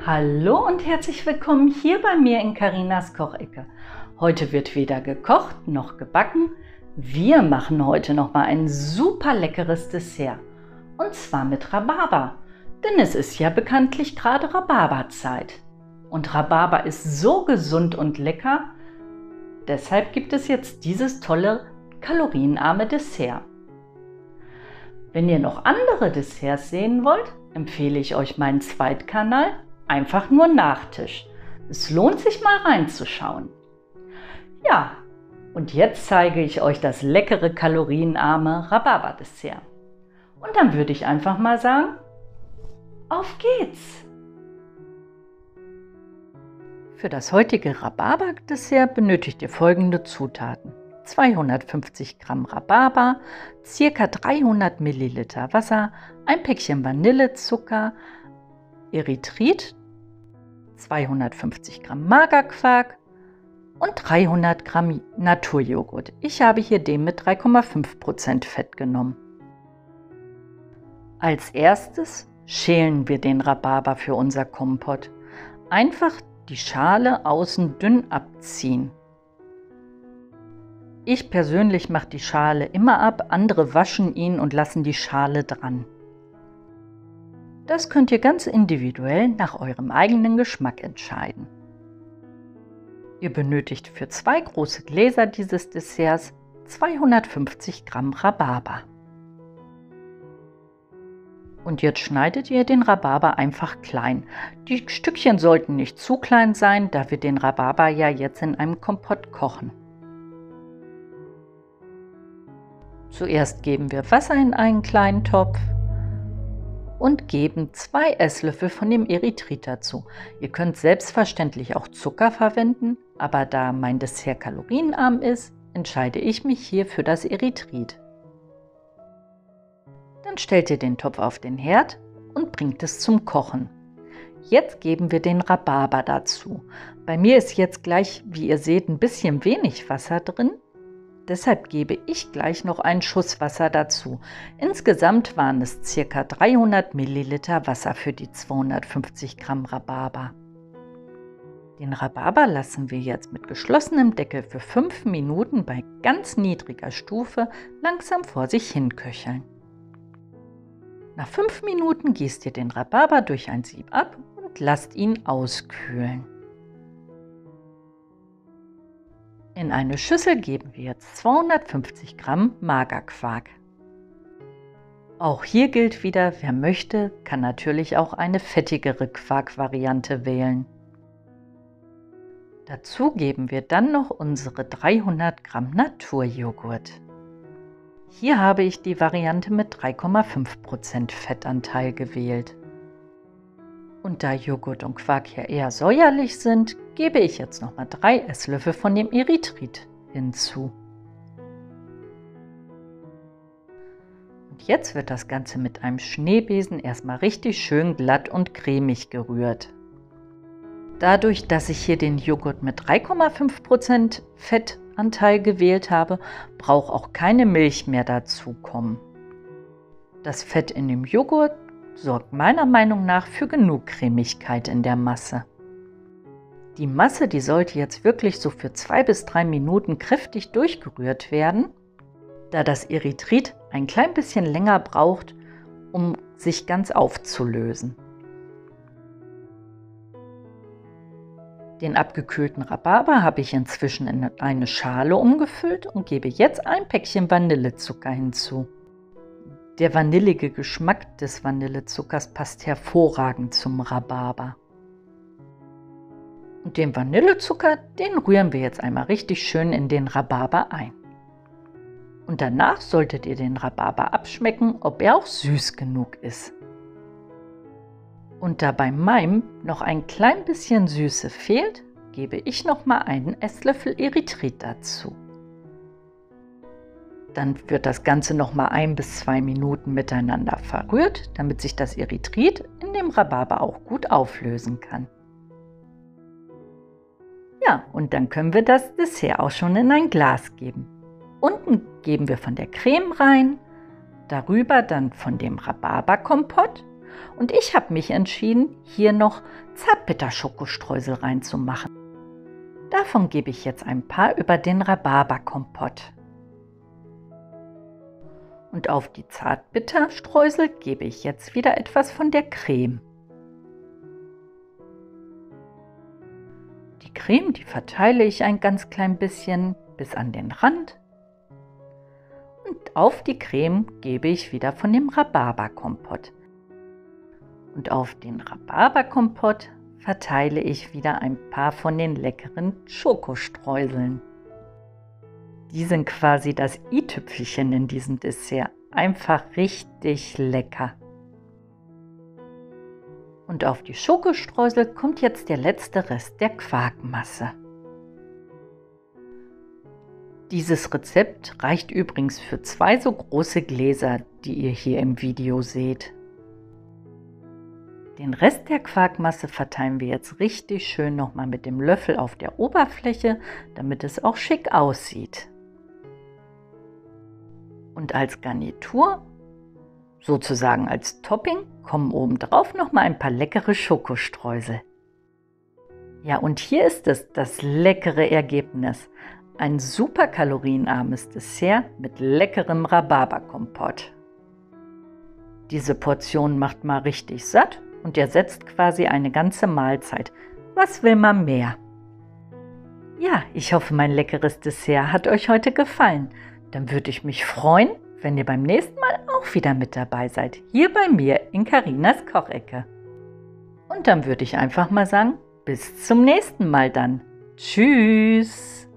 Hallo und herzlich willkommen hier bei mir in Carinas Kochecke. Heute wird weder gekocht noch gebacken. Wir machen heute noch mal ein super leckeres Dessert. Und zwar mit Rhabarber. Denn es ist ja bekanntlich gerade Rhabarberzeit. Und Rhabarber ist so gesund und lecker. Deshalb gibt es jetzt dieses tolle, kalorienarme Dessert. Wenn ihr noch andere Desserts sehen wollt, empfehle ich euch meinen Zweitkanal. Einfach nur Nachtisch. Es lohnt sich mal reinzuschauen. Ja, und jetzt zeige ich euch das leckere, kalorienarme Rhabarberdessert. Und dann würde ich einfach mal sagen, auf geht's! Für das heutige Rhabarberdessert benötigt ihr folgende Zutaten: 250 Gramm Rhabarber, ca. 300 Milliliter Wasser, ein Päckchen Vanillezucker, Erythrit, 250 Gramm Magerquark und 300 Gramm Naturjoghurt. Ich habe hier den mit 3,5% Fett genommen. Als erstes schälen wir den Rhabarber für unser Kompott. Einfach die Schale außen dünn abziehen. Ich persönlich mache die Schale immer ab, andere waschen ihn und lassen die Schale dran. Das könnt ihr ganz individuell nach eurem eigenen Geschmack entscheiden. Ihr benötigt für 2 große Gläser dieses Desserts 250 Gramm Rhabarber. Und jetzt schneidet ihr den Rhabarber einfach klein. Die Stückchen sollten nicht zu klein sein, da wir den Rhabarber ja jetzt in einem Kompott kochen. Zuerst geben wir Wasser in einen kleinen Topf und geben 2 Esslöffel von dem Erythrit dazu. Ihr könnt selbstverständlich auch Zucker verwenden, aber da mein Dessert kalorienarm ist, entscheide ich mich hier für das Erythrit. Dann stellt ihr den Topf auf den Herd und bringt es zum Kochen. Jetzt geben wir den Rhabarber dazu. Bei mir ist jetzt gleich, wie ihr seht, ein bisschen wenig Wasser drin. Deshalb gebe ich gleich noch einen Schuss Wasser dazu. Insgesamt waren es ca. 300 Milliliter Wasser für die 250 Gramm Rhabarber. Den Rhabarber lassen wir jetzt mit geschlossenem Deckel für 5 Minuten bei ganz niedriger Stufe langsam vor sich hin köcheln. Nach 5 Minuten gießt ihr den Rhabarber durch ein Sieb ab und lasst ihn auskühlen. In eine Schüssel geben wir jetzt 250 Gramm Magerquark. Auch hier gilt wieder, wer möchte, kann natürlich auch eine fettigere Quarkvariante wählen. Dazu geben wir dann noch unsere 300 Gramm Naturjoghurt. Hier habe ich die Variante mit 3,5% Fettanteil gewählt. Und da Joghurt und Quark ja eher säuerlich sind, gebe ich jetzt nochmal 3 Esslöffel von dem Erythrit hinzu. Und jetzt wird das Ganze mit einem Schneebesen erstmal richtig schön glatt und cremig gerührt. Dadurch, dass ich hier den Joghurt mit 3,5% Fettanteil gewählt habe, braucht auch keine Milch mehr dazu kommen. Das Fett in dem Joghurt sorgt meiner Meinung nach für genug Cremigkeit in der Masse. Die Masse, die sollte jetzt wirklich so für 2 bis 3 Minuten kräftig durchgerührt werden, da das Erythrit ein klein bisschen länger braucht, um sich ganz aufzulösen. Den abgekühlten Rhabarber habe ich inzwischen in eine Schale umgefüllt und gebe jetzt ein Päckchen Vanillezucker hinzu. Der vanillige Geschmack des Vanillezuckers passt hervorragend zum Rhabarber. Und den Vanillezucker, den rühren wir jetzt einmal richtig schön in den Rhabarber ein. Und danach solltet ihr den Rhabarber abschmecken, ob er auch süß genug ist. Und da bei meinem noch ein klein bisschen Süße fehlt, gebe ich noch mal einen Esslöffel Erythrit dazu. Dann wird das Ganze noch mal 1 bis 2 Minuten miteinander verrührt, damit sich das Erythrit in dem Rhabarber auch gut auflösen kann. Ja, und dann können wir das Dessert auch schon in ein Glas geben. Unten geben wir von der Creme rein, darüber dann von dem Rhabarberkompott Und ich habe mich entschieden, hier noch Zartbitter-Schokostreusel reinzumachen. Davon gebe ich jetzt ein paar über den Rhabarberkompott. Und auf die Zartbitterstreusel gebe ich jetzt wieder etwas von der Creme. Die Creme, die verteile ich ein ganz klein bisschen bis an den Rand. Und auf die Creme gebe ich wieder von dem Rhabarberkompott. Und auf den Rhabarberkompott verteile ich wieder ein paar von den leckeren Schokostreuseln. Die sind quasi das i-Tüpfelchen in diesem Dessert. Einfach richtig lecker. Und auf die Schokostreusel kommt jetzt der letzte Rest der Quarkmasse. Dieses Rezept reicht übrigens für 2 so große Gläser, die ihr hier im Video seht. Den Rest der Quarkmasse verteilen wir jetzt richtig schön nochmal mit dem Löffel auf der Oberfläche, damit es auch schick aussieht. Und als Garnitur, sozusagen als Topping, kommen obendrauf nochmal ein paar leckere Schokostreusel. Ja, und hier ist es, das leckere Ergebnis. Ein super kalorienarmes Dessert mit leckerem Rhabarberkompott. Diese Portion macht mal richtig satt und ersetzt quasi eine ganze Mahlzeit. Was will man mehr? Ja, ich hoffe, mein leckeres Dessert hat euch heute gefallen. Dann würde ich mich freuen, wenn ihr beim nächsten Mal auch wieder mit dabei seid, hier bei mir in Carinas Kochecke. Und dann würde ich einfach mal sagen, bis zum nächsten Mal dann. Tschüss!